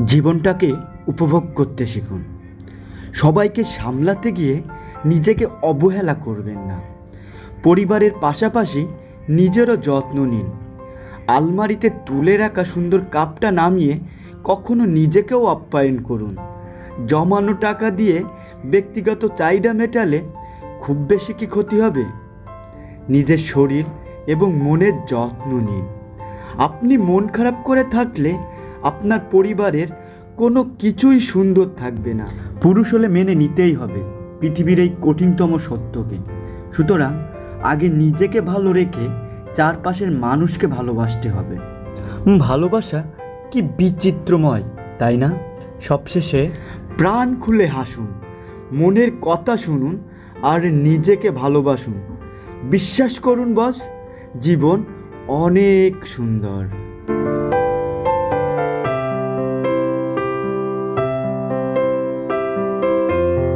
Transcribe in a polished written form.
জীবনটাকে উপভোগ করতে শিখুন। সবাইকে সামলাতে গিয়ে নিজেকে অবহেলা করবেন না। পরিবারের পাশাপাশি নিজেরও যত্ন নিন। আলমারিতে তুলে রাখা সুন্দর কাপটা নামিয়ে কখনো নিজেকেও আপ্যায়ন করুন। জমানো টাকা দিয়ে ব্যক্তিগত চাহিদা মেটালে খুব বেশি কি ক্ষতি হবে? নিজের শরীর এবং মনের যত্ন নিন। আপনি মন খারাপ করে থাকলে আপনার পরিবারের কোনো কিছুই সুন্দর থাকবে না। পুরুষ হলে মেনে নিতেই হবে পৃথিবীর এই কঠিনতম সত্যকে। সুতরাং আগে নিজেকে ভালো রেখে চারপাশের মানুষকে ভালোবাসতে হবে। ভালোবাসা কি বিচিত্রময়, তাই না? সবশেষে প্রাণ খুলে হাসুন, মনের কথা শুনুন আর নিজেকে ভালোবাসুন। বিশ্বাস করুন বস, জীবন অনেক সুন্দর।